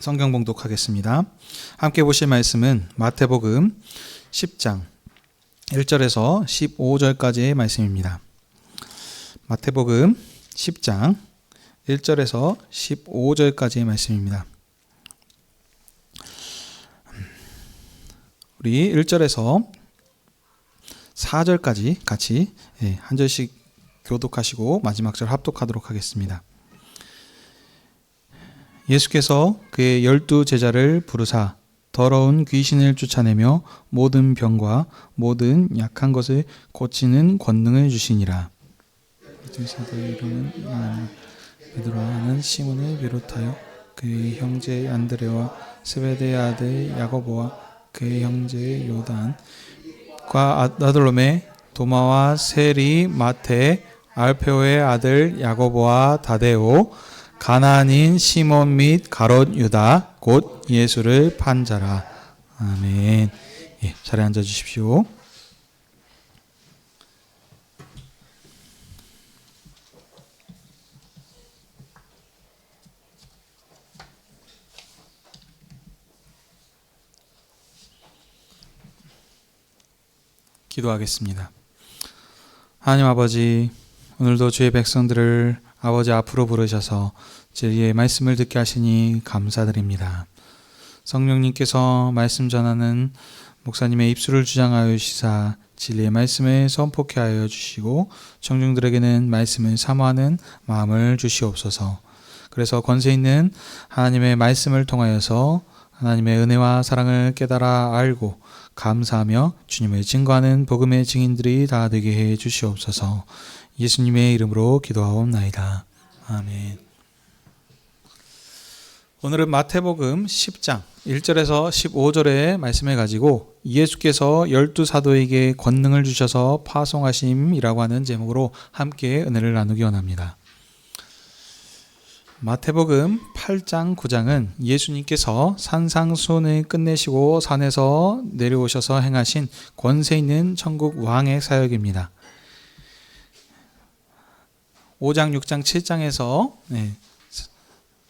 성경 봉독하겠습니다. 함께 보실 말씀은 마태복음 10장 1절에서 15절까지의 말씀입니다. 마태복음 10장 1절에서 15절까지의 말씀입니다. 우리 1절에서 4절까지 같이 한 절씩 교독하시고 마지막 절 합독하도록 하겠습니다. 예수께서 그의 12 제자를 부르사 더러운 귀신을 쫓아내며 모든 병과 모든 약한 것을 고치는 권능을 주시니라. 사도의 이름은 베드로와 하는 시몬을 비롯하여 그의 형제 안드레와 세베대의 아들 야고보와 그의 형제 요단과 아들롬의 도마와 세리 마테 알페오의 아들 야고보와 다데오 가나안인 시몬 및 가롯 유다 곧 예수를 판 자라. 아멘. 자리에 앉아 주십시오. 기도하겠습니다. 하나님 아버지, 오늘도 주의 백성들을 아버지 앞으로 부르셔서 진리의 말씀을 듣게 하시니 감사드립니다. 성령님께서 말씀 전하는 목사님의 입술을 주장하여 주시사 진리의 말씀을 선포케 하여 주시고 청중들에게는 말씀을 사모하는 마음을 주시옵소서. 그래서 권세 있는 하나님의 말씀을 통하여서 하나님의 은혜와 사랑을 깨달아 알고 감사하며 주님을 증거하는 복음의 증인들이 다 되게 해 주시옵소서. 예수님의 이름으로 기도하옵나이다. 아멘. 오늘은 마태복음 10장 1절에서 15절의 말씀을 가지고 예수께서 12사도에게 권능을 주셔서 파송하심이라고 하는 제목으로 함께 은혜를 나누기 원합니다. 마태복음 8장 9장은 예수님께서 산상수훈을 끝내시고 산에서 내려오셔서 행하신 권세 있는 천국 왕의 사역입니다. 5장, 6장, 7장에서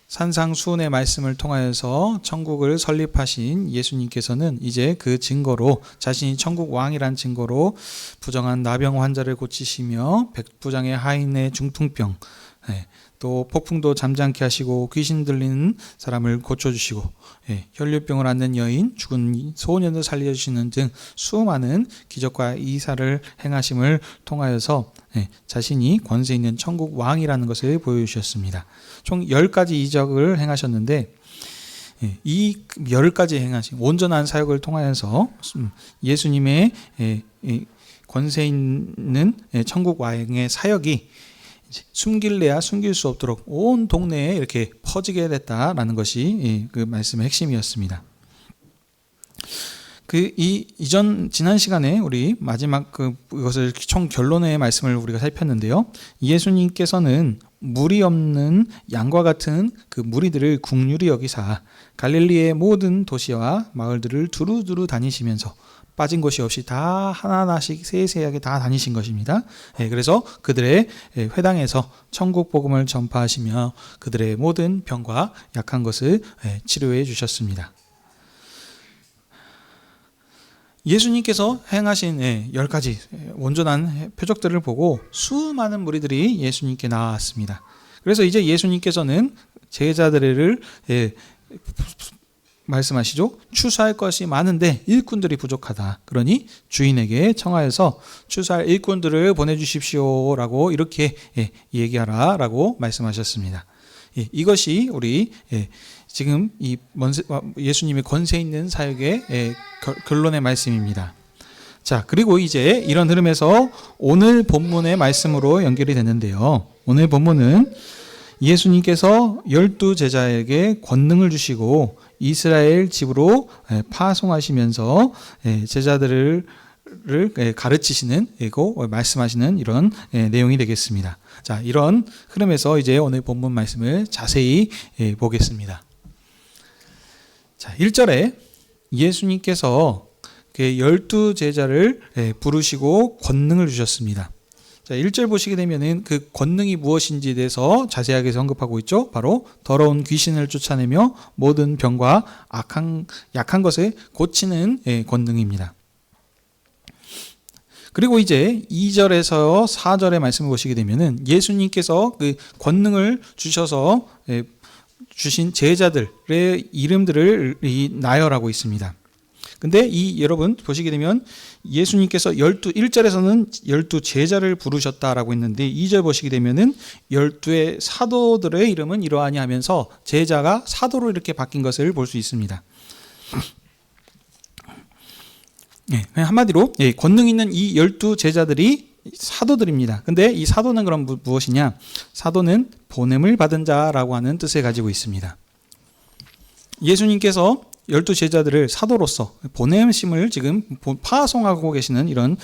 산상수훈의 말씀을 통하여서 천국을 설립하신 예수님께서는 이제 그 증거로 자신이 천국 왕이란 증거로 부정한 나병 환자를 고치시며 백부장의 하인의 중풍병, 또 폭풍도 잠잠케 하시고 귀신 들리는 사람을 고쳐주시고 혈류병을 앓는 여인, 죽은 소년을 살려주시는 등 수많은 기적과 이사를 행하심을 통하여서 자신이 권세 있는 천국 왕이라는 것을 보여주셨습니다. 총 10가지 이적을 행하셨는데 이 10가지 행하신 온전한 사역을 통하여서 예수님의 권세 있는 천국 왕의 사역이 숨길래야 숨길 수 없도록 온 동네에 이렇게 퍼지게 됐다라는 것이 그 말씀의 핵심이었습니다. 지난 시간에 우리 마지막 그것을 총 결론의 말씀을 우리가 살폈는데요. 예수님께서는 물이 없는 양과 같은 그 무리들을 국률이 여기사 갈릴리의 모든 도시와 마을들을 두루두루 다니시면서 빠진 곳이 없이 다 하나하나씩 세세하게 다 다니신 것입니다. 그래서 그들의 회당에서 천국 복음을 전파하시며 그들의 모든 병과 약한 것을 치료해 주셨습니다. 예수님께서 행하신 10가지 온전한 표적들을 보고 수많은 무리들이 예수님께 나왔습니다. 그래서 이제 예수님께서는 제자들을 말씀하시죠. 추수할 것이 많은데 일꾼들이 부족하다. 그러니 주인에게 청하여서 추수할 일꾼들을 보내주십시오라고 이렇게 얘기하라라고 말씀하셨습니다. 이것이 우리 지금 이 예수님의 권세 있는 사역의 결론의 말씀입니다. 자, 그리고 이제 이런 흐름에서 오늘 본문의 말씀으로 연결이 되는데요. 오늘 본문은 예수님께서 12 제자에게 권능을 주시고 이스라엘 집으로 파송하시면서 제자들을 가르치시는 말씀하시는 이런 내용이 되겠습니다. 자, 이런 흐름에서 이제 오늘 본문 말씀을 자세히 보겠습니다. 자, 1절에 예수님께서 12 제자를 부르시고 권능을 주셨습니다. 자, 1절 보시게 되면은 그 권능이 무엇인지에 대해서 자세하게 언급하고 있죠. 바로 더러운 귀신을 쫓아내며 모든 병과 약한 것을 고치는 권능입니다. 그리고 이제 2절에서 4절의 말씀을 보시게 되면은 예수님께서 그 권능을 주셔서 주신 제자들의 이름들을 나열하고 있습니다. 근데 여러분 보시게 되면 예수님께서 1절에서는 12제자를 부르셨다라고 했는데 2절 보시게 되면은 12의 사도들의 이름은 이러하니 하면서 제자가 사도로 이렇게 바뀐 것을 볼 수 있습니다. 한마디로 권능 있는 이 12제자들이 사도들입니다. 근데 이 사도는 그럼 무엇이냐? 사도는 보냄을 받은 자라고 하는 뜻을 가지고 있습니다. 예수님께서 12제자들을 사도로서 보냄심을 지금 파송하고 계시는 이런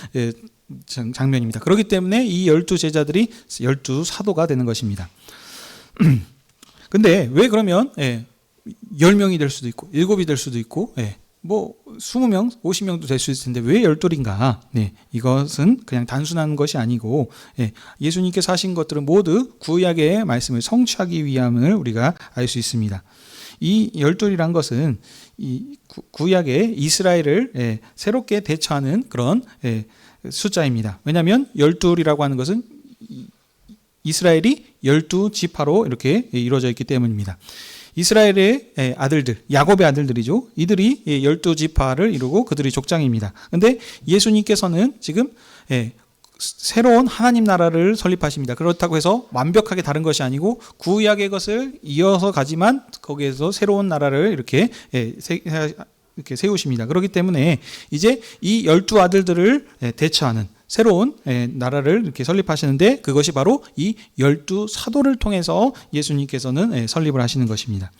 장면입니다. 그렇기 때문에 이 12제자들이 12사도가 되는 것입니다. 근데 왜 그러면 10명이 될 수도 있고 7이 될 수도 있고 뭐 20명, 50명도 될 수 있을 텐데 왜 12인가? 이것은 그냥 단순한 것이 아니고 예수님께서 하신 것들은 모두 구약의 말씀을 성취하기 위함을 우리가 알 수 있습니다. 이 12이란 것은 이 구약의 이스라엘을 새롭게 대처하는 그런 숫자입니다. 왜냐하면 12이라고 하는 것은 이스라엘이 12지파로 이렇게 이루어져 있기 때문입니다. 이스라엘의 아들들, 야곱의 아들들이죠. 이들이 12지파를 이루고 그들이 족장입니다. 그런데 예수님께서는 지금 새로운 하나님 나라를 설립하십니다. 그렇다고 해서 완벽하게 다른 것이 아니고 구약의 것을 이어서 가지만 거기에서 새로운 나라를 이렇게 세우십니다. 그렇기 때문에 이제 이 12아들들을 대처하는 새로운 나라를 이렇게 설립하시는데 그것이 바로 이 12사도를 통해서 예수님께서는 설립을 하시는 것입니다.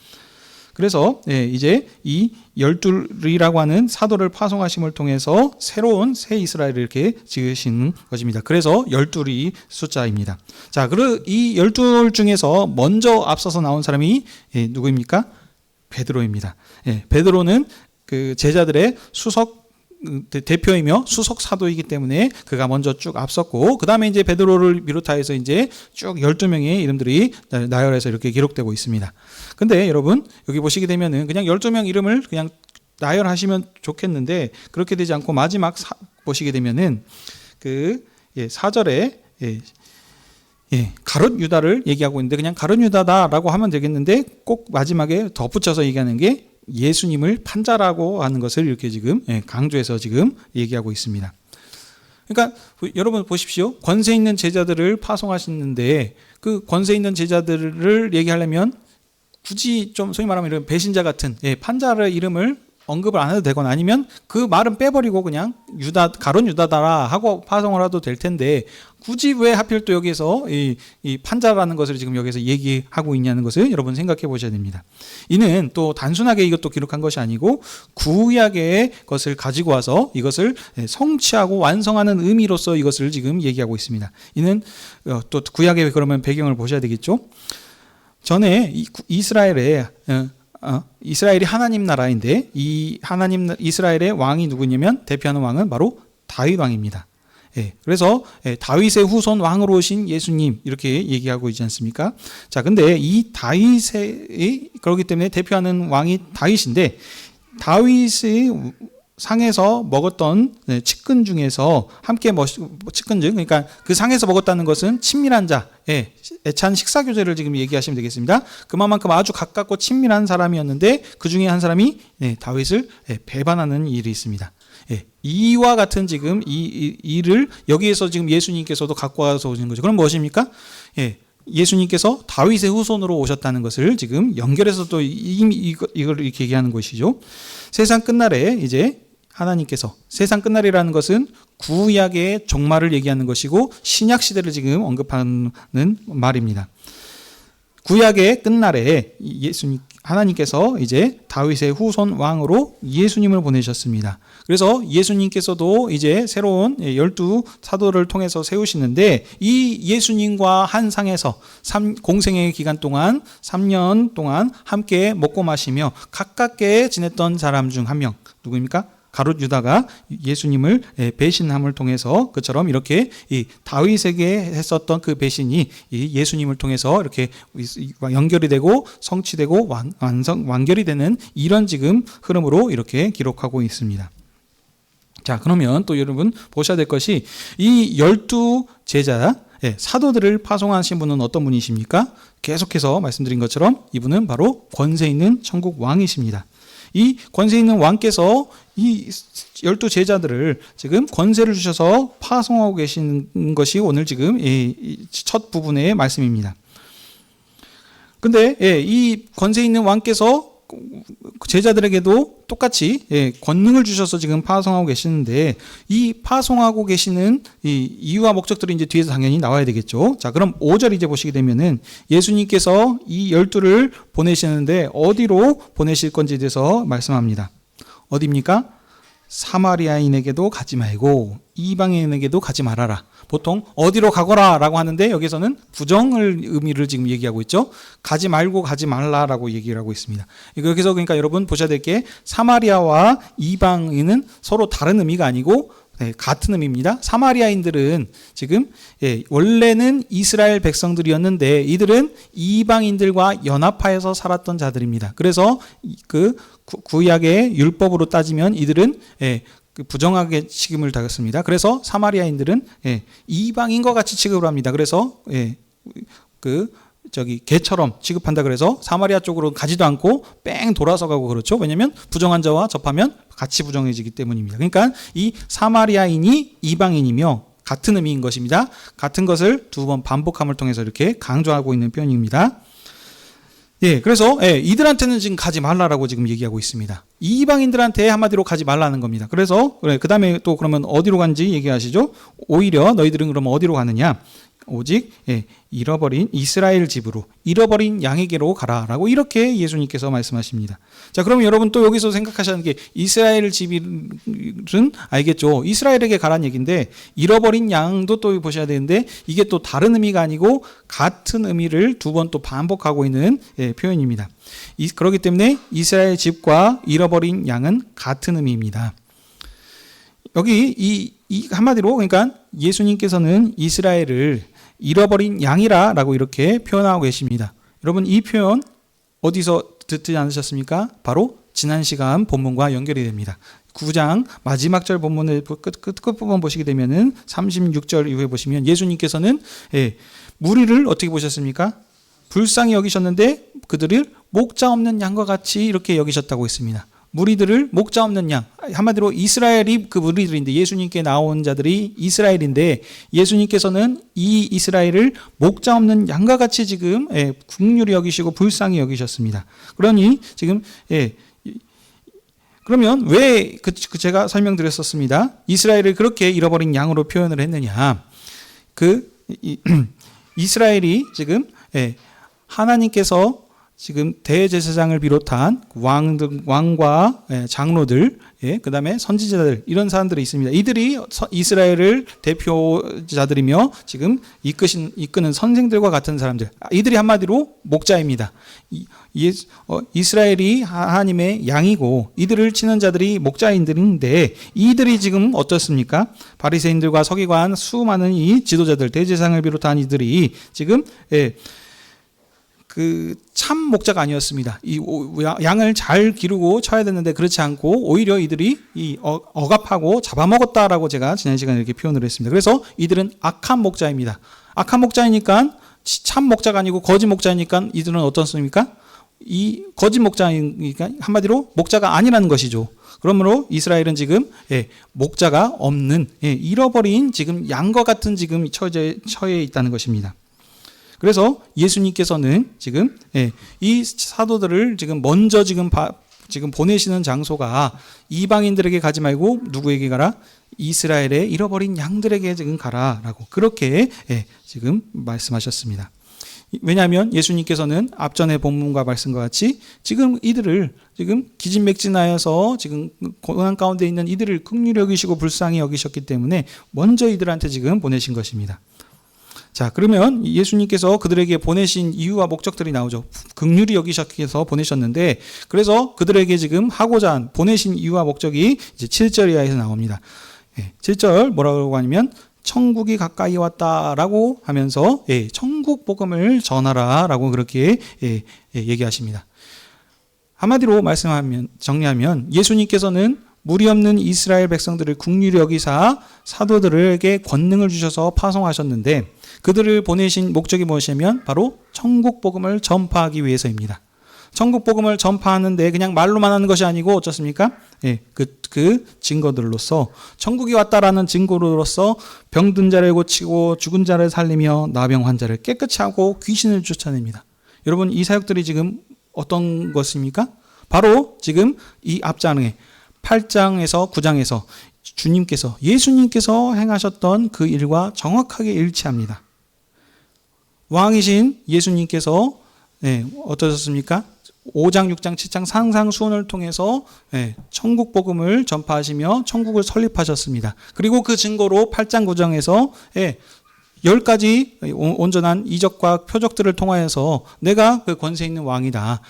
그래서 이제 이 12이라고 하는 사도를 파송하심을 통해서 새로운 새 이스라엘을 이렇게 지으시는 것입니다. 그래서 12이 숫자입니다. 자, 그리고 이 12 중에서 먼저 앞서서 나온 사람이 누구입니까? 베드로입니다. 베드로는 그 제자들의 대표이며 수석 사도이기 때문에 그가 먼저 쭉 앞섰고 그 다음에 이제 베드로를 비롯하여서 이제 쭉 12명의 이름들이 나열해서 이렇게 기록되고 있습니다. 근데 여러분 여기 보시게 되면은 그냥 12명 이름을 그냥 나열하시면 좋겠는데 그렇게 되지 않고 마지막 보시게 되면은 그 4절에 가룟 유다를 얘기하고 있는데 그냥 가룟 유다다라고 하면 되겠는데 꼭 마지막에 덧붙여서 얘기하는 게 예수님을 판자라고 하는 것을 이렇게 지금 강조해서 지금 얘기하고 있습니다. 그러니까 여러분 보십시오. 권세 있는 제자들을 파송하시는데 그 권세 있는 제자들을 얘기하려면 굳이 좀 소위 말하면 이런 배신자 같은 판자의 이름을 언급을 안 해도 되거나 아니면 그 말은 빼버리고 그냥 가룟 유다다라 하고 파송을 해도 될 텐데 굳이 왜 하필 또 여기서 이 판자라는 것을 지금 여기서 얘기하고 있냐는 것을 여러분 생각해 보셔야 됩니다. 이는 또 단순하게 이것도 기록한 것이 아니고 구약의 것을 가지고 와서 이것을 성취하고 완성하는 의미로서 이것을 지금 얘기하고 있습니다. 이는 또 구약의 그러면 배경을 보셔야 되겠죠. 전에 이스라엘이 하나님 나라인데 이 이스라엘의 왕이 누구냐면 대표하는 왕은 바로 다윗 왕입니다. 그래서 다윗의 후손 왕으로 오신 예수님 이렇게 얘기하고 있지 않습니까? 자, 근데 이 다윗의 그렇기 때문에 대표하는 왕이 다윗인데 다윗의 상에서 먹었던 측근 중에서 함께 측근즉 그러니까 그 상에서 먹었다는 것은 친밀한 자, 애찬 식사 교제를 지금 얘기하시면 되겠습니다. 그만큼 아주 가깝고 친밀한 사람이었는데 그 중에 한 사람이 다윗을 배반하는 일이 있습니다. 이와 같은 지금 이 일을 여기에서 지금 예수님께서도 갖고 와서 오신 거죠. 그럼 무엇입니까? 예수님께서 다윗의 후손으로 오셨다는 것을 지금 연결해서 또 이걸 이렇게 얘기하는 것이죠. 세상 끝날에 이제 하나님께서 세상 끝날이라는 것은 구약의 종말을 얘기하는 것이고 신약 시대를 지금 언급하는 말입니다. 구약의 끝날에 하나님께서 이제 다윗의 후손 왕으로 예수님을 보내셨습니다. 그래서 예수님께서도 이제 새로운 12사도를 통해서 세우시는데 이 예수님과 한 상에서 공생의 기간 동안 3년 동안 함께 먹고 마시며 가깝게 지냈던 사람 중 한 명 누구입니까? 가룟 유다가 예수님을 배신함을 통해서 그처럼 이렇게 이 다윗에게 했었던 그 배신이 이 예수님을 통해서 이렇게 연결이 되고 성취되고 완결이 되는 이런 지금 흐름으로 이렇게 기록하고 있습니다. 자, 그러면 또 여러분 보셔야 될 것이 이 12 제자 사도들을 파송하신 분은 어떤 분이십니까? 계속해서 말씀드린 것처럼 이분은 바로 권세 있는 천국 왕이십니다. 이 권세 있는 왕께서 이 12 제자들을 지금 권세를 주셔서 파송하고 계신 것이 오늘 지금 첫 부분의 말씀입니다. 근데 이 권세 있는 왕께서 제자들에게도 똑같이 권능을 주셔서 지금 파송하고 계시는데 이 파송하고 계시는 이 이유와 목적들이 이제 뒤에서 당연히 나와야 되겠죠. 자, 그럼 5절 이제 보시게 되면은 예수님께서 이 12를 보내시는데 어디로 보내실 건지에 대해서 말씀합니다. 어디입니까? 사마리아인에게도 가지 말고 이방인에게도 가지 말아라. 보통 어디로 가거라 라고 하는데 여기서는 부정을 의미를 지금 얘기하고 있죠. 가지 말고 가지 말라라고 얘기를 하고 있습니다. 여기서 그러니까 여러분 보셔야 될 게 사마리아와 이방인은 서로 다른 의미가 아니고 같은 의미입니다. 사마리아인들은 지금 원래는 이스라엘 백성들이었는데 이들은 이방인들과 연합하여서 살았던 자들입니다. 그래서 그 구약의 율법으로 따지면 이들은 부정하게 취급을 당했습니다. 그래서 사마리아인들은 이방인과 같이 취급을 합니다. 그래서 개처럼 취급한다. 그래서 사마리아 쪽으로 가지도 않고 뺑 돌아서 가고 그렇죠. 왜냐하면 부정한 자와 접하면 같이 부정해지기 때문입니다. 그러니까 이 사마리아인이 이방인이며 같은 의미인 것입니다. 같은 것을 두 번 반복함을 통해서 이렇게 강조하고 있는 표현입니다. 그래서 이들한테는 지금 가지 말라라고 지금 얘기하고 있습니다. 이방인들한테 한마디로 가지 말라는 겁니다. 그래서 그 다음에 또 그러면 어디로 간지 얘기하시죠. 오히려 너희들은 그러면 어디로 가느냐? 오직 잃어버린 이스라엘 집으로 잃어버린 양에게로 가라라고 이렇게 예수님께서 말씀하십니다. 자, 그러면 여러분 또 여기서 생각하셔야 하는 게 이스라엘 집은 알겠죠. 이스라엘에게 가라는 얘기인데 잃어버린 양도 또 보셔야 되는데 이게 또 다른 의미가 아니고 같은 의미를 두 번 또 반복하고 있는 표현입니다. 그렇기 때문에 이스라엘 집과 잃어버린 양은 같은 의미입니다. 여기 이 한마디로 그러니까 예수님께서는 이스라엘을 잃어버린 양이라라고 이렇게 표현하고 계십니다. 여러분 이 표현 어디서 듣지 않으셨습니까? 바로 지난 시간 본문과 연결이 됩니다. 9장 마지막 절 본문의 끝부분 보시게 되면은 36절 이후에 보시면 예수님께서는 무리를 어떻게 보셨습니까? 불쌍히 여기셨는데 그들을 목자 없는 양과 같이 이렇게 여기셨다고 했습니다. 무리들을 목자 없는 양, 한마디로 이스라엘이 그 무리들인데 예수님께 나온 자들이 이스라엘인데 예수님께서는 이 이스라엘을 목자 없는 양과 같이 지금 긍휼히 여기시고 불쌍히 여기셨습니다. 그러니 지금 그러면 왜 제가 설명드렸었습니다. 이스라엘을 그렇게 잃어버린 양으로 표현을 했느냐? 이스라엘이 지금 하나님께서 지금 대제사장을 비롯한 왕과 장로들, 그 다음에 선지자들 이런 사람들이 있습니다. 이들이 이스라엘을 대표자들이며 지금 이끄는 선생들과 같은 사람들. 이들이 한마디로 목자입니다. 이스라엘이 하나님의 양이고 이들을 치는 자들이 목자인들인데 이들이 지금 어떻습니까? 바리새인들과 서기관 수많은 이 지도자들 대제사장을 비롯한 이들이 지금 참 목자가 아니었습니다. 이 양을 잘 기르고 쳐야 되는데 그렇지 않고 오히려 이들이 억압하고 잡아먹었다라고 제가 지난 시간에 이렇게 표현을 했습니다. 그래서 이들은 악한 목자입니다. 악한 목자이니까 참 목자가 아니고 거짓 목자이니까 이들은 어떻습니까? 이 거짓 목자이니까 한마디로 목자가 아니라는 것이죠. 그러므로 이스라엘은 지금 목자가 없는 잃어버린 지금 양과 같은 지금 처해 있다는 것입니다. 그래서 예수님께서는 지금 이 사도들을 지금 먼저 지금 보내시는 장소가 이방인들에게 가지 말고 누구에게 가라? 이스라엘의 잃어버린 양들에게 지금 가라라고 그렇게 지금 말씀하셨습니다. 왜냐하면 예수님께서는 앞전의 본문과 말씀과 같이 지금 이들을 지금 기진맥진하여서 지금 고난 가운데 있는 이들을 긍휼히 여기시고 불쌍히 여기셨기 때문에 먼저 이들한테 지금 보내신 것입니다. 자, 그러면 예수님께서 그들에게 보내신 이유와 목적들이 나오죠. 긍휼히 여기셔서 보내셨는데, 그래서 그들에게 지금 하고자 한 보내신 이유와 목적이 이제 7절 이하에서 나옵니다. 7절 뭐라고 하냐면 천국이 가까이 왔다라고 하면서 천국 복음을 전하라라고 그렇게 얘기하십니다. 한마디로 말씀하면 정리하면 예수님께서는 무리 없는 이스라엘 백성들을 긍휼히 여기사 사도들에게 권능을 주셔서 파송하셨는데 그들을 보내신 목적이 무엇이냐면 바로 천국 복음을 전파하기 위해서입니다. 천국 복음을 전파하는데 그냥 말로만 하는 것이 아니고 어떻습니까? 그 증거들로서 천국이 왔다라는 증거로서 병든 자를 고치고 죽은 자를 살리며 나병 환자를 깨끗이 하고 귀신을 쫓아냅니다. 여러분 이 사역들이 지금 어떤 것입니까? 바로 지금 이 앞장에 8장에서 9장에서 예수님께서 행하셨던 그 일과 정확하게 일치합니다. 왕이신 예수님께서 어떠셨습니까? 5장, 6장, 7장 상상수훈을 통해서 천국 복음을 전파하시며 천국을 설립하셨습니다. 그리고 그 증거로 8장, 9장에서 10가지 온전한 이적과 표적들을 통하여서 내가 그 권세 있는 왕이다.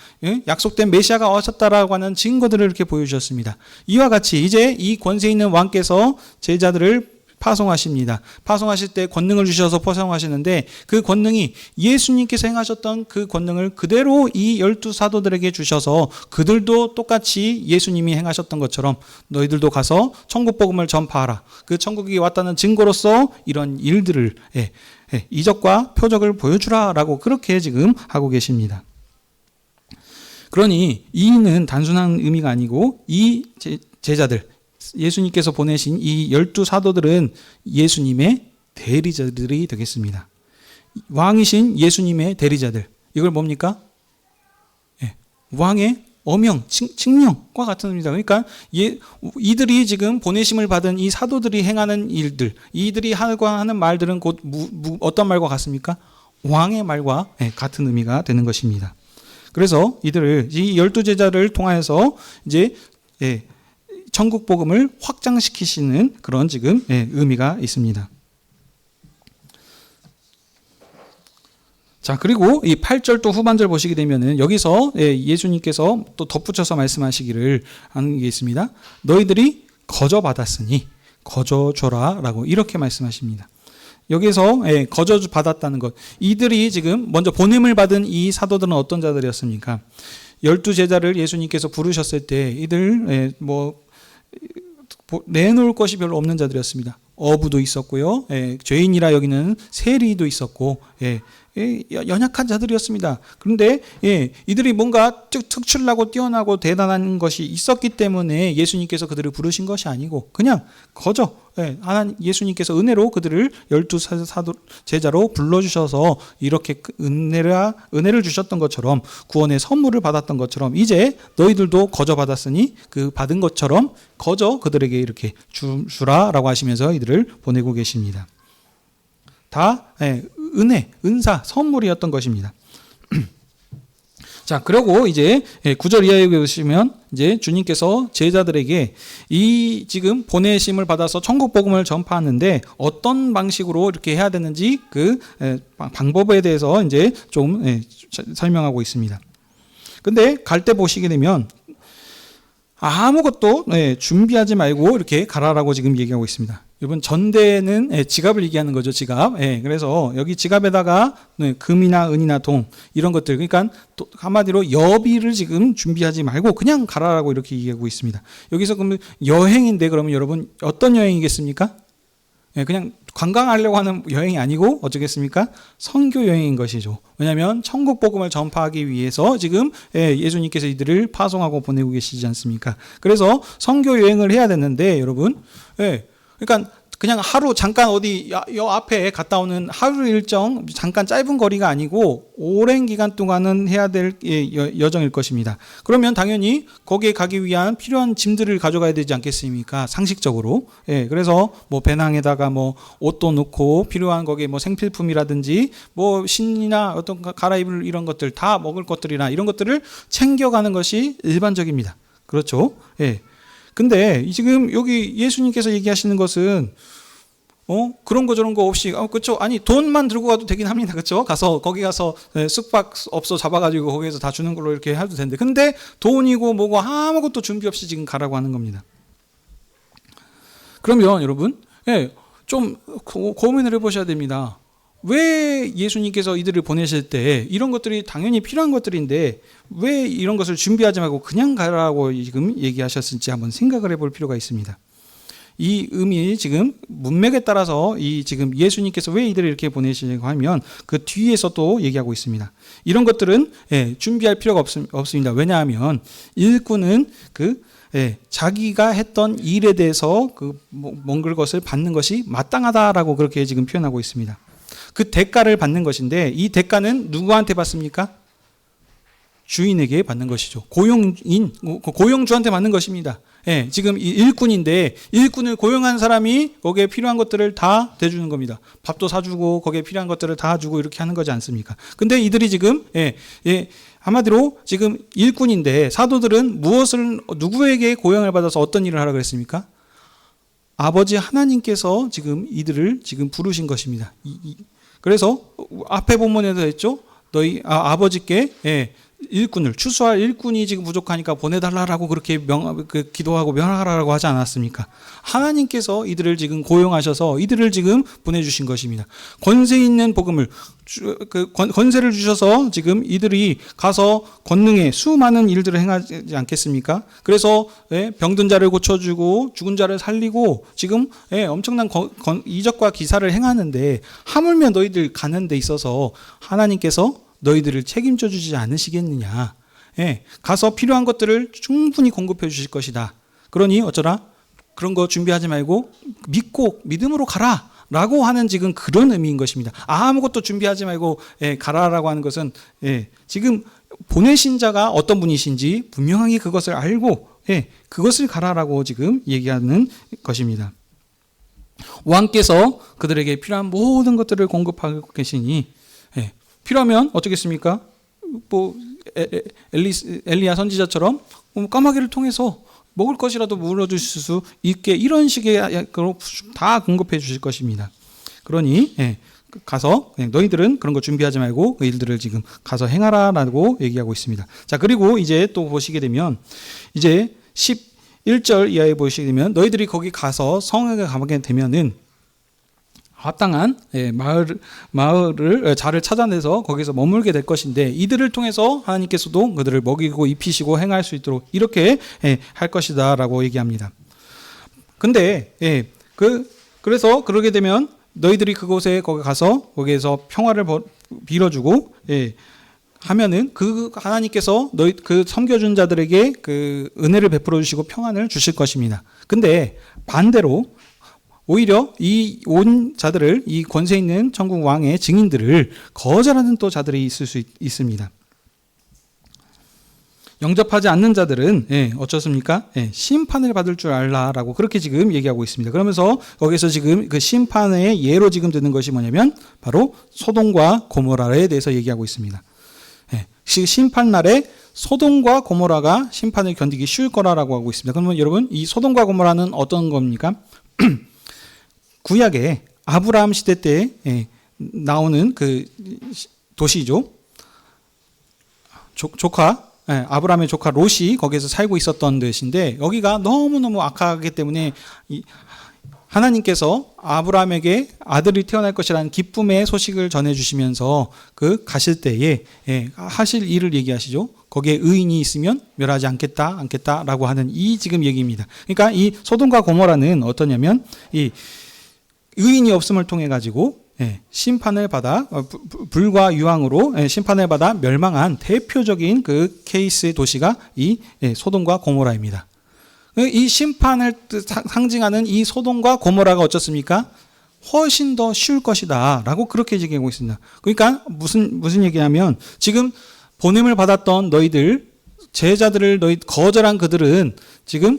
약속된 메시아가 오셨다라고 하는 증거들을 이렇게 보여주셨습니다. 이와 같이 이제 이 권세 있는 왕께서 제자들을 파송하십니다. 파송하실 때 권능을 주셔서 파송하시는데 그 권능이 예수님께서 행하셨던 그 권능을 그대로 이 12사도들에게 주셔서 그들도 똑같이 예수님이 행하셨던 것처럼 너희들도 가서 천국 복음을 전파하라. 그 천국이 왔다는 증거로서 이런 일들을 이적과 표적을 보여주라라고 그렇게 지금 하고 계십니다. 그러니 이는 단순한 의미가 아니고 이 제자들 예수님께서 보내신 이 12사도들은 예수님의 대리자들이 되겠습니다. 왕이신 예수님의 대리자들. 이걸 뭡니까? 왕의 어명, 칙령과 같은 의미입니다. 그러니까 이들이 지금 보내심을 받은 이 사도들이 행하는 일들, 이들이 하는 말들은 곧 어떤 말과 같습니까? 왕의 말과 같은 의미가 되는 것입니다. 그래서 이들을 이 12제자를 통하여서 이제 천국 복음을 확장시키시는 그런 지금 의미가 있습니다. 자, 그리고 이 8절 또 후반절 보시게 되면은 여기서 예수님께서 또 덧붙여서 말씀하시기를 하는 게 있습니다. 너희들이 거저 받았으니 거저 줘라라고 이렇게 말씀하십니다. 여기서 거저 받았다는 것. 이들이 지금 먼저 보냄을 받은 이 사도들은 어떤 자들이었습니까? 12제자를 예수님께서 부르셨을 때 이들 내놓을 것이 별로 없는 자들이었습니다. 어부도 있었고요. 죄인이라 여기는 세리도 있었고 연약한 자들이었습니다. 그런데 이들이 뭔가 특출나고 뛰어나고 대단한 것이 있었기 때문에 예수님께서 그들을 부르신 것이 아니고 그냥 거저 예수님께서 은혜로 그들을 12사도 제자로 불러주셔서 이렇게 은혜를 주셨던 것처럼 구원의 선물을 받았던 것처럼 이제 너희들도 거저 받았으니 그 받은 것처럼 거저 그들에게 이렇게 주라라고 하시면서 이들을 보내고 계십니다. 다 은사, 선물이었던 것입니다. 자, 그리고 이제 9절 이하에 보시면 이제 주님께서 제자들에게 이 지금 보내심을 받아서 천국 복음을 전파하는데 어떤 방식으로 이렇게 해야 되는지 그 방법에 대해서 이제 좀 설명하고 있습니다. 근데 갈 때 보시게 되면 아무것도 준비하지 말고 이렇게 가라라고 지금 얘기하고 있습니다. 여러분 전대는 지갑을 얘기하는 거죠. 지갑. 그래서 여기 지갑에다가 금이나 은이나 동 이런 것들 그러니까 한마디로 여비를 지금 준비하지 말고 그냥 가라라고 이렇게 얘기하고 있습니다. 여기서 그러면 여행인데 그러면 여러분 어떤 여행이겠습니까? 그냥 관광하려고 하는 여행이 아니고 어쩌겠습니까? 선교 여행인 것이죠. 왜냐하면 천국 복음을 전파하기 위해서 지금 예수님께서 이들을 파송하고 보내고 계시지 않습니까? 그래서 선교 여행을 해야 되는데 여러분, 그러니까 그냥 하루 잠깐 어디 여 앞에 갔다 오는 하루 일정 잠깐 짧은 거리가 아니고 오랜 기간 동안은 해야 될 여정일 것입니다. 그러면 당연히 거기에 가기 위한 필요한 짐들을 가져가야 되지 않겠습니까? 상식적으로. 그래서 뭐 배낭에다가 뭐 옷도 넣고 필요한 거기에 뭐 생필품이라든지 뭐 신이나 어떤 갈아입을 이런 것들 다 먹을 것들이나 이런 것들을 챙겨가는 것이 일반적입니다. 그렇죠? 근데 지금 여기 예수님께서 얘기하시는 것은 그런 거 저런 거 없이, 그렇죠? 아니, 돈만 들고 가도 되긴 합니다. 그렇죠? 거기 가서 숙박업소 잡아가지고 거기에서 다 주는 걸로 이렇게 해도 되는데, 근데 돈이고 뭐고 아무것도 준비 없이 지금 가라고 하는 겁니다. 그러면 여러분, 좀 고민을 해보셔야 됩니다. 왜 예수님께서 이들을 보내실 때 이런 것들이 당연히 필요한 것들인데 왜 이런 것을 준비하지 말고 그냥 가라고 지금 얘기하셨을지 한번 생각을 해볼 필요가 있습니다. 이 의미 지금 문맥에 따라서 이 지금 예수님께서 왜 이들을 이렇게 보내시려고 하면 그 뒤에서 또 얘기하고 있습니다. 이런 것들은 준비할 필요가 없습니다. 왜냐하면 일꾼은 자기가 했던 일에 대해서 몽글 것을 받는 것이 마땅하다라고 그렇게 지금 표현하고 있습니다. 그 대가를 받는 것인데 이 대가는 누구한테 받습니까? 주인에게 받는 것이죠. 고용주한테 받는 것입니다. 지금 일꾼인데 일꾼을 고용한 사람이 거기에 필요한 것들을 다 대주는 겁니다. 밥도 사주고 거기에 필요한 것들을 다 주고 이렇게 하는 거지 않습니까? 근데 이들이 지금 한마디로 지금 일꾼인데 사도들은 누구에게 고용을 받아서 어떤 일을 하라 그랬습니까? 아버지 하나님께서 지금 이들을 지금 부르신 것입니다. 그래서 앞에 본문에도 했죠. 너희 아버지께 일꾼을 추수할 일꾼이 지금 부족하니까 보내달라고 그렇게 기도하고 명하라고 하지 않았습니까? 하나님께서 이들을 지금 고용하셔서 이들을 지금 보내주신 것입니다. 권세 있는 복음을 권세를 주셔서 지금 이들이 가서 권능에 수많은 일들을 행하지 않겠습니까? 그래서 병든 자를 고쳐주고 죽은 자를 살리고 지금 엄청난 이적과 기사를 행하는데 하물며 너희들 가는 데 있어서 하나님께서 너희들을 책임져 주지 않으시겠느냐. 가서 필요한 것들을 충분히 공급해 주실 것이다. 그러니 어쩌라? 그런 거 준비하지 말고 믿음으로 가라. 라고 하는 지금 그런 의미인 것입니다. 아무것도 준비하지 말고 가라라고 하는 것은 지금 보내신 자가 어떤 분이신지 분명하게 그것을 알고 그것을 가라라고 지금 얘기하는 것입니다. 왕께서 그들에게 필요한 모든 것들을 공급하고 계시니 필요하면 어떻겠습니까? 엘리야 선지자처럼 까마귀를 통해서 먹을 것이라도 물어주실 수 있게 이런 식의 다 공급해 주실 것입니다. 그러니 가서 너희들은 그런 거 준비하지 말고 그 일들을 지금 가서 행하라라고 얘기하고 있습니다. 자, 그리고 이제 또 보시게 되면 이제 11절 이하에 보시게 되면 너희들이 거기 가서 성에 가게 되면은 합당한 마을을 자를 찾아내서 거기서 머물게 될 것인데 이들을 통해서 하나님께서도 그들을 먹이고 입히시고 행할 수 있도록 이렇게 할 것이다라고 얘기합니다. 근데 그래서 그러게 되면 너희들이 그곳에 거기 가서 거기에서 평화를 빌어주고 하면은 그 하나님께서 그 섬겨준 자들에게 그 은혜를 베풀어 주시고 평안을 주실 것입니다. 근데 반대로 오히려 이 온 자들을 이 권세 있는 천국 왕의 증인들을 거절하는 또 자들이 있을 수 있습니다. 영접하지 않는 자들은 어떻습니까? 심판을 받을 줄 알라라고 그렇게 지금 얘기하고 있습니다. 그러면서 거기서 지금 그 심판의 예로 지금 드는 것이 뭐냐면 바로 소돔과 고모라에 대해서 얘기하고 있습니다. 심판 날에 소돔과 고모라가 심판을 견디기 쉬울 거라고 하고 있습니다. 그러면 여러분 이 소돔과 고모라는 어떤 겁니까? 구약에 아브라함 시대 때 나오는 그 도시죠. 아브라함의 조카 롯이 거기에서 살고 있었던 데인데 여기가 너무너무 악하기 때문에 하나님께서 아브라함에게 아들이 태어날 것이라는 기쁨의 소식을 전해주시면서 그 가실 때에 하실 일을 얘기하시죠. 거기에 의인이 있으면 멸하지 않겠다라고 하는 이 지금 얘기입니다. 그러니까 이 소돔과 고모라는 어떠냐면 이 의인이 없음을 통해 가지고 심판을 받아 불과 유황으로 심판을 받아 멸망한 대표적인 그 케이스의 도시가 이 소돔과 고모라입니다. 이 심판을 상징하는 이 소돔과 고모라가 어떻습니까? 훨씬 더 쉬울 것이다라고 그렇게 얘기하고 있습니다. 그러니까 무슨 얘기냐면 지금 보냄을 받았던 너희들 제자들을 너희 거절한 그들은 지금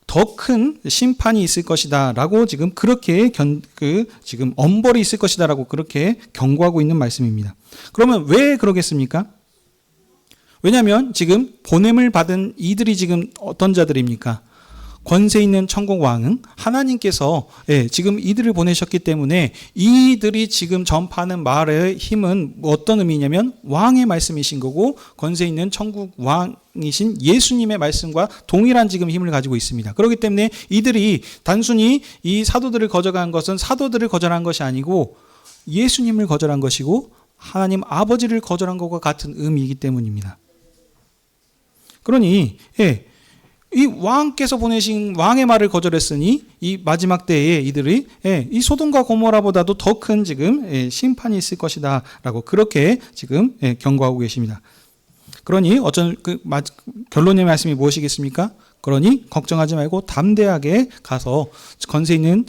더 큰 심판이 있을 것이다라고 지금 그렇게 지금 엄벌이 있을 것이다라고 그렇게 경고하고 있는 말씀입니다. 그러면 왜 그러겠습니까? 왜냐하면 지금 보냄을 받은 이들이 지금 어떤 자들입니까? 권세 있는 천국 왕은 하나님께서 지금 이들을 보내셨기 때문에 이들이 지금 전파하는 말의 힘은 어떤 의미냐면 왕의 말씀이신 거고 권세 있는 천국 왕이신 예수님의 말씀과 동일한 지금 힘을 가지고 있습니다. 그렇기 때문에 이들이 단순히 이 사도들을 거절한 것은 사도들을 거절한 것이 아니고 예수님을 거절한 것이고 하나님 아버지를 거절한 것과 같은 의미이기 때문입니다. 그러니 이 왕께서 보내신 왕의 말을 거절했으니 이 마지막 때에 이들이 이 소돔과 고모라보다도 더 큰 지금 심판이 있을 것이다라고 그렇게 지금 경고하고 계십니다. 그러니 결론의 말씀이 무엇이겠습니까? 그러니 걱정하지 말고 담대하게 가서 권세 있는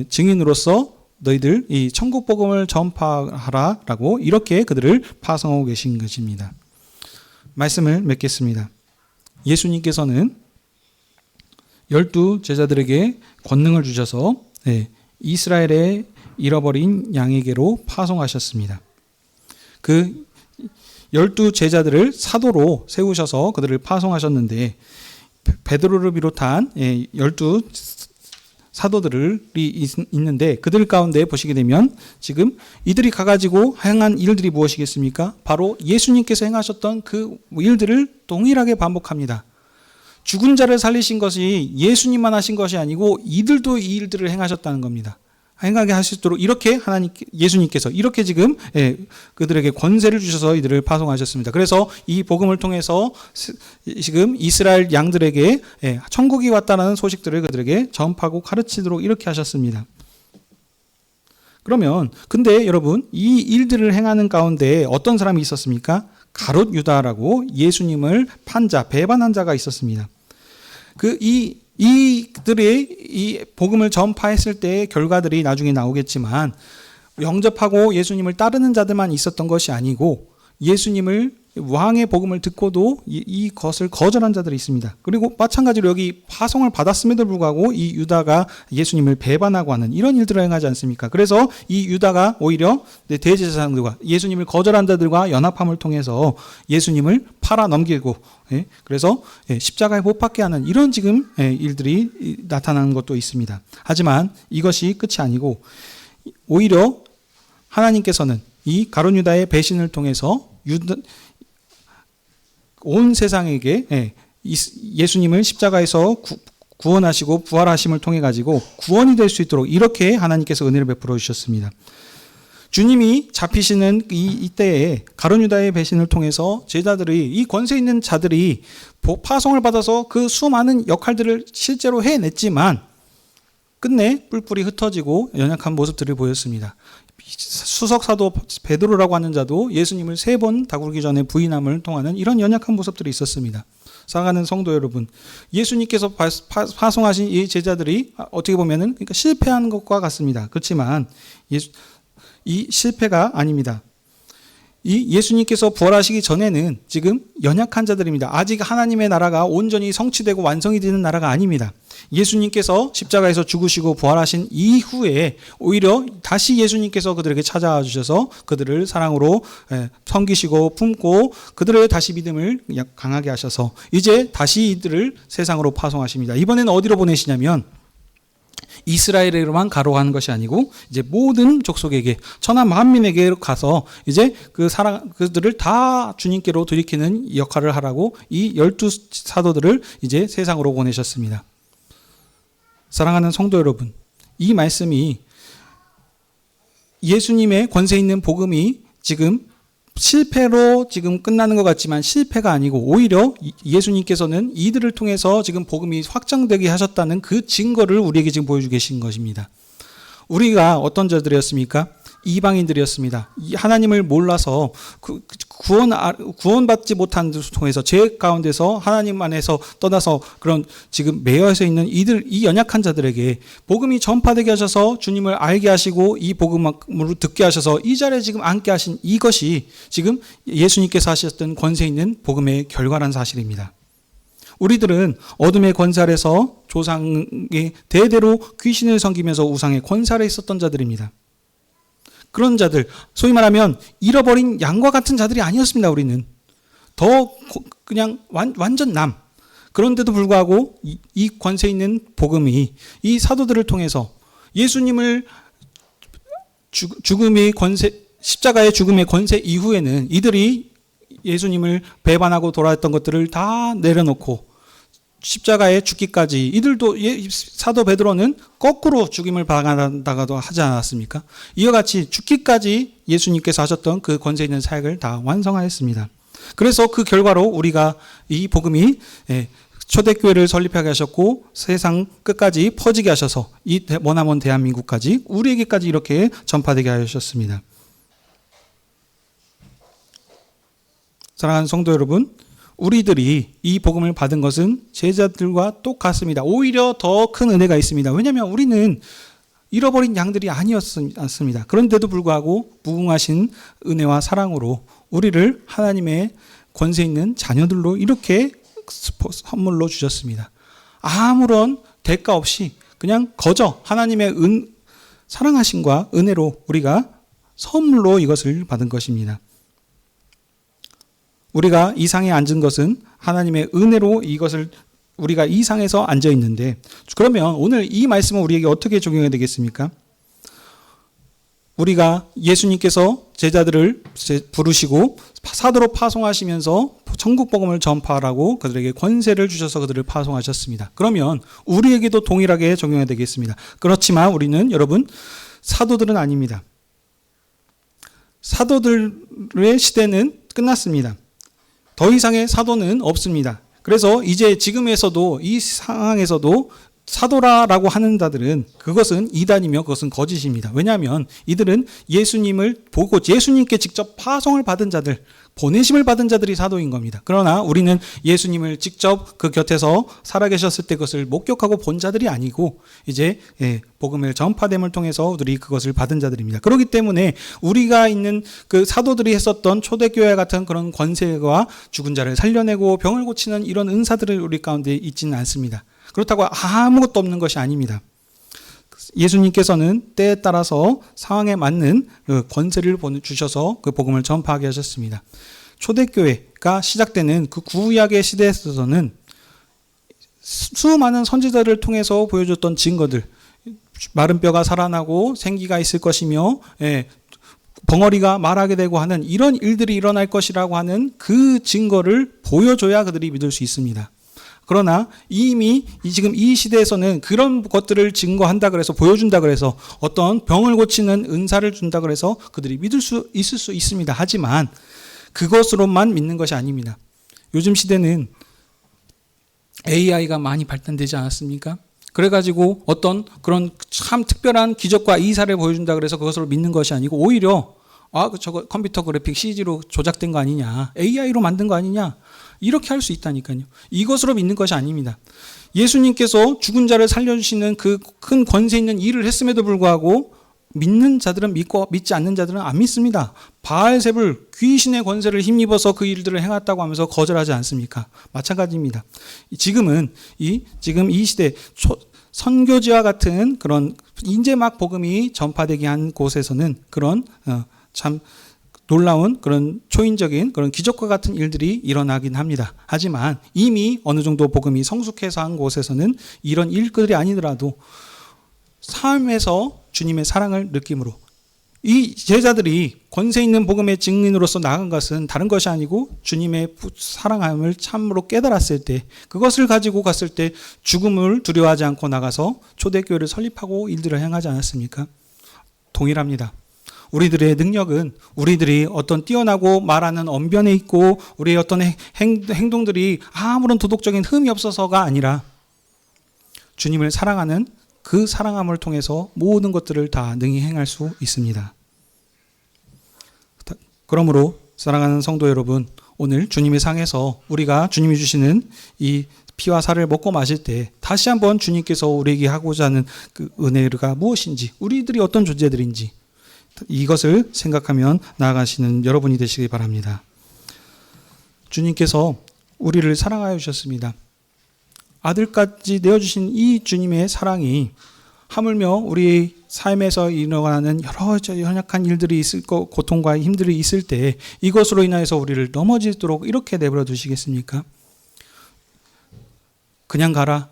증인으로서 너희들 이 천국 복음을 전파하라라고 이렇게 그들을 파송하고 계신 것입니다. 말씀을 맺겠습니다. 예수님께서는 12 제자들에게 권능을 주셔서 이스라엘의 잃어버린 양에게로 파송하셨습니다. 그 12 제자들을 사도로 세우셔서 그들을 파송하셨는데 베드로를 비롯한 12 사도들이 있는데 그들 가운데 보시게 되면 지금 이들이 가가지고 행한 일들이 무엇이겠습니까? 바로 예수님께서 행하셨던 그 일들을 동일하게 반복합니다. 죽은 자를 살리신 것이 예수님만 하신 것이 아니고 이들도 이 일들을 행하셨다는 겁니다. 행하게 하실 수 있도록 이렇게 예수님께서 이렇게 지금 그들에게 권세를 주셔서 이들을 파송하셨습니다. 그래서 이 복음을 통해서 지금 이스라엘 양들에게 천국이 왔다는 소식들을 그들에게 전파하고 가르치도록 이렇게 하셨습니다. 그러면 근데 여러분 이 일들을 행하는 가운데 어떤 사람이 있었습니까? 가롯 유다라고 예수님을 판자, 배반한 자가 있었습니다. 이들의 이 복음을 전파했을 때의 결과들이 나중에 나오겠지만 영접하고 예수님을 따르는 자들만 있었던 것이 아니고 예수님을 왕의 복음을 듣고도 이것을 거절한 자들이 있습니다. 그리고 마찬가지로 여기 파송을 받았음에도 불구하고 이 유다가 예수님을 배반하고 하는 이런 일들을 행하지 않습니까? 그래서 이 유다가 오히려 대제사장들과 예수님을 거절한 자들과 연합함을 통해서 예수님을 팔아 넘기고 그래서 십자가에 못 박게 하는 이런 지금 일들이 나타나는 것도 있습니다. 하지만 이것이 끝이 아니고 오히려 하나님께서는 이 가룟 유다의 배신을 통해서 온 세상에게 예수님을 십자가에서 구원하시고 부활하심을 통해 가지고 구원이 될 수 있도록 이렇게 하나님께서 은혜를 베풀어 주셨습니다. 주님이 잡히시는 이때에 가룟 유다의 배신을 통해서 제자들이 이 권세 있는 자들이 파송을 받아서 그 수많은 역할들을 실제로 해냈지만 끝내 뿔뿔이 흩어지고 연약한 모습들을 보였습니다. 수석 사도 베드로라고 하는 자도 예수님을 3번 다구르기 전에 부인함을 통하는 이런 연약한 모습들이 있었습니다. 사랑하는 성도 여러분, 예수님께서 파송하신 이 제자들이 어떻게 보면은 그러니까 실패한 것과 같습니다. 그렇지만 이 실패가 아닙니다. 이 예수님께서 부활하시기 전에는 지금 연약한 자들입니다. 아직 하나님의 나라가 온전히 성취되고 완성이 되는 나라가 아닙니다. 예수님께서 십자가에서 죽으시고 부활하신 이후에 오히려 다시 예수님께서 그들에게 찾아와 주셔서 그들을 사랑으로 섬기시고 품고 그들의 다시 믿음을 강하게 하셔서 이제 다시 이들을 세상으로 파송하십니다. 이번에는 어디로 보내시냐면 이스라엘에로만 가로가는 것이 아니고 이제 모든 족속에게 천하 만민에게 가서 이제 그들을 다 주님께로 돌이키는 역할을 하라고 이 12 사도들을 이제 세상으로 보내셨습니다. 사랑하는 성도 여러분, 이 말씀이 예수님의 권세 있는 복음이 지금 실패로 지금 끝나는 것 같지만 실패가 아니고 오히려 예수님께서는 이들을 통해서 지금 복음이 확장되게 하셨다는 그 증거를 우리에게 지금 보여주고 계신 것입니다. 우리가 어떤 자들이었습니까? 이방인들이었습니다. 하나님을 몰라서 구원받지 못한 것을 통해서 죄 가운데서 하나님 안에서 떠나서 그런 지금 매여서 있는 이 연약한 자들에게 복음이 전파되게 하셔서 주님을 알게 하시고 이 복음을 듣게 하셔서 이 자리에 지금 앉게 하신 이것이 지금 예수님께서 하셨던 권세 있는 복음의 결과란 사실입니다. 우리들은 어둠의 권세 아래서 조상의 대대로 귀신을 섬기면서 우상의 권세 아래 있었던 자들입니다. 그런 자들, 소위 말하면 잃어버린 양과 같은 자들이 아니었습니다. 우리는 더 그냥 완전 그런데도 불구하고 이 권세 있는 복음이 이 사도들을 통해서 예수님을 죽음의 권세, 십자가의 죽음의 권세 이후에는 이들이 예수님을 배반하고 돌아왔던 것들을 다 내려놓고 십자가에 죽기까지, 이들도 사도 베드로는 거꾸로 죽임을 당하다가도 하지 않았습니까? 이와 같이 죽기까지 예수님께서 하셨던 그 권세 있는 사역을 다 완성하였습니다. 그래서 그 결과로 우리가 이 복음이 초대교회를 설립하게 하셨고 세상 끝까지 퍼지게 하셔서 이 머나먼 대한민국까지 우리에게까지 이렇게 전파되게 하셨습니다. 사랑하는 성도 여러분, 우리들이 이 복음을 받은 것은 제자들과 똑같습니다. 오히려 더 큰 은혜가 있습니다. 왜냐하면 우리는 잃어버린 양들이 아니었습니다. 그런데도 불구하고 무궁하신 은혜와 사랑으로 우리를 하나님의 권세 있는 자녀들로 이렇게 선물로 주셨습니다. 아무런 대가 없이 그냥 거저 하나님의 사랑하심과 은혜로 우리가 선물로 이것을 받은 것입니다. 우리가 이 상에 앉은 것은 하나님의 은혜로 이것을 우리가 이 상에서 앉아 있는데, 그러면 오늘 이 말씀은 우리에게 어떻게 적용해야 되겠습니까? 우리가 예수님께서 제자들을 부르시고 사도로 파송하시면서 천국 복음을 전파하라고 그들에게 권세를 주셔서 그들을 파송하셨습니다. 그러면 우리에게도 동일하게 적용해야 되겠습니다. 그렇지만 우리는 여러분 사도들은 아닙니다. 사도들의 시대는 끝났습니다. 더 이상의 사도는 없습니다. 그래서 이제 지금에서도 이 상황에서도 사도라고 하는 자들은 그것은 이단이며 그것은 거짓입니다. 왜냐하면 이들은 예수님을 보고 예수님께 직접 파송을 받은 자들, 보내심을 받은 자들이 사도인 겁니다. 그러나 우리는 예수님을 직접 그 곁에서 살아계셨을 때 그것을 목격하고 본 자들이 아니고 이제 복음의 전파됨을 통해서 우리 그것을 받은 자들입니다. 그렇기 때문에 우리가 있는 그 사도들이 했었던 초대교회 같은 그런 권세와 죽은 자를 살려내고 병을 고치는 이런 은사들을 우리 가운데 있지는 않습니다. 그렇다고 아무것도 없는 것이 아닙니다. 예수님께서는 때에 따라서 상황에 맞는 그 권세를 주셔서 그 복음을 전파하게 하셨습니다. 초대교회가 시작되는 그 구약의 시대에서는 수많은 선지자를 통해서 보여줬던 증거들, 마른 뼈가 살아나고 생기가 있을 것이며 벙어리가 말하게 되고 하는 이런 일들이 일어날 것이라고 하는 그 증거를 보여줘야 그들이 믿을 수 있습니다. 그러나 이미 지금 이 시대에서는 그런 것들을 증거한다 그래서 보여준다 그래서 어떤 병을 고치는 은사를 준다 그래서 그들이 믿을 수 있을 수 있습니다. 하지만 그것으로만 믿는 것이 아닙니다. 요즘 시대는 AI가 많이 발달되지 않았습니까? 그래가지고 어떤 그런 참 특별한 기적과 이사를 보여준다 그래서 그것으로 믿는 것이 아니고 오히려 저거 컴퓨터 그래픽 CG로 조작된 거 아니냐, AI로 만든 거 아니냐, 이렇게 할 수 있다니까요. 이것으로 믿는 것이 아닙니다. 예수님께서 죽은 자를 살려주시는 그 큰 권세 있는 일을 했음에도 불구하고 믿는 자들은 믿고 믿지 않는 자들은 안 믿습니다. 바알세불 귀신의 권세를 힘입어서 그 일들을 행했다고 하면서 거절하지 않습니까? 마찬가지입니다. 지금 이 시대 선교지와 같은 그런 이제 막 복음이 전파되게 한 곳에서는 그런 참 놀라운 그런 초인적인 그런 기적과 같은 일들이 일어나긴 합니다. 하지만 이미 어느 정도 복음이 성숙해서 한 곳에서는 이런 일들이 아니더라도 삶에서 주님의 사랑을 느낌으로 이 제자들이 권세 있는 복음의 증인으로서 나간 것은 다른 것이 아니고 주님의 사랑함을 참으로 깨달았을 때, 그것을 가지고 갔을 때 죽음을 두려워하지 않고 나가서 초대교회를 설립하고 일들을 행하지 않았습니까? 동일합니다. 우리들의 능력은 우리들이 어떤 뛰어나고 말하는 언변에 있고 우리의 어떤 행동들이 아무런 도덕적인 흠이 없어서가 아니라 주님을 사랑하는 그 사랑함을 통해서 모든 것들을 다 능히 행할 수 있습니다. 그러므로 사랑하는 성도 여러분, 오늘 주님의 상에서 우리가 주님이 주시는 이 피와 살을 먹고 마실 때 다시 한번 주님께서 우리에게 하고자 하는 그 은혜가 무엇인지, 우리들이 어떤 존재들인지 이것을 생각하면 나아가시는 여러분이 되시기 바랍니다. 주님께서 우리를 사랑하여 주셨습니다. 아들까지 내어주신 이 주님의 사랑이 하물며 우리 삶에서 일어나는 여러 연약한 일들이 있을 거, 고통과 힘들이 있을 때 이것으로 인하여서 우리를 넘어지도록 이렇게 내버려 두시겠습니까? 그냥 가라.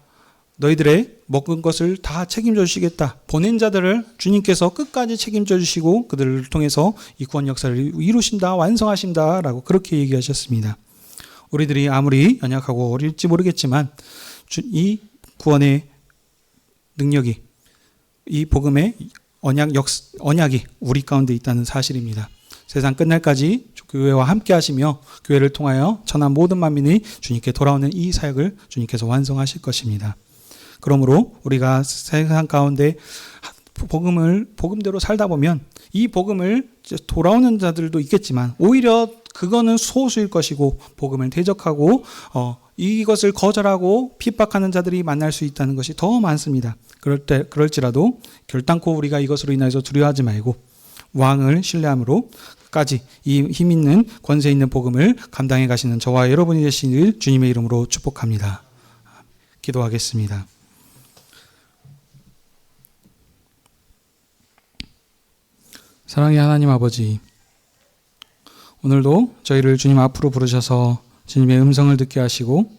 너희들의 먹은 것을 다 책임져 주시겠다. 보낸 자들을 주님께서 끝까지 책임져 주시고 그들을 통해서 이 구원 역사를 이루신다, 완성하신다 라고 그렇게 얘기하셨습니다. 우리들이 아무리 연약하고 어릴지 모르겠지만 이 구원의 능력이, 이 복음의 언약이 우리 가운데 있다는 사실입니다. 세상 끝날까지 교회와 함께 하시며 교회를 통하여 천한 모든 만민이 주님께 돌아오는 이 사역을 주님께서 완성하실 것입니다. 그러므로 우리가 세상 가운데 복음대로 살다 보면 이 복음을 돌아오는 자들도 있겠지만 오히려 그거는 소수일 것이고 복음을 대적하고 이것을 거절하고 핍박하는 자들이 만날 수 있다는 것이 더 많습니다. 그럴지라도 결단코 우리가 이것으로 인해서 두려워하지 말고 왕을 신뢰함으로 까지 이 힘 있는 권세 있는 복음을 감당해 가시는 저와 여러분이 되시길 주님의 이름으로 축복합니다. 기도하겠습니다. 사랑의 하나님 아버지, 오늘도 저희를 주님 앞으로 부르셔서 주님의 음성을 듣게 하시고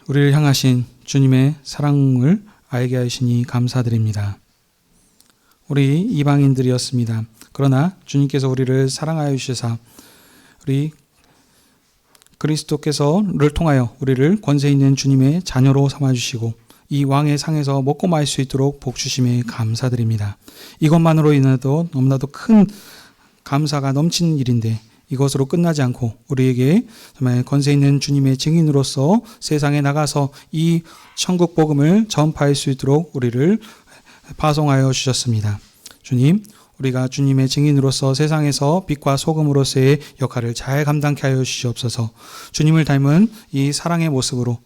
우리를 향하신 주님의 사랑을 알게 하시니 감사드립니다. 우리 이방인들이었습니다. 그러나 주님께서 우리를 사랑하여 주시사 우리 그리스도께서를 통하여 우리를 권세 있는 주님의 자녀로 삼아주시고 이 왕의 상에서 먹고 마실 수 있도록 복 주심에 감사드립니다. 이것만으로 인해도 너무나도 큰 감사가 넘치는 일인데 이것으로 끝나지 않고 우리에게 정말 권세 있는 주님의 증인으로서 세상에 나가서 이 천국 복음을 전파할 수 있도록 우리를 파송하여 주셨습니다. 주님, 우리가 주님의 증인으로서 세상에서 빛과 소금으로서의 역할을 잘 감당케 하여 주시옵소서. 주님을 닮은 이 사랑의 모습으로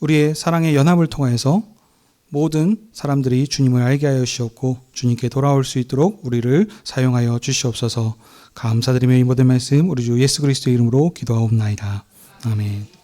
우리의 사랑의 연합을 통해서 모든 사람들이 주님을 알게 하여 주시옵고 주님께 돌아올 수 있도록 우리를 사용하여 주시옵소서. 감사드리며 이 모든 말씀 우리 주 예수 그리스도의 이름으로 기도하옵나이다. 아멘.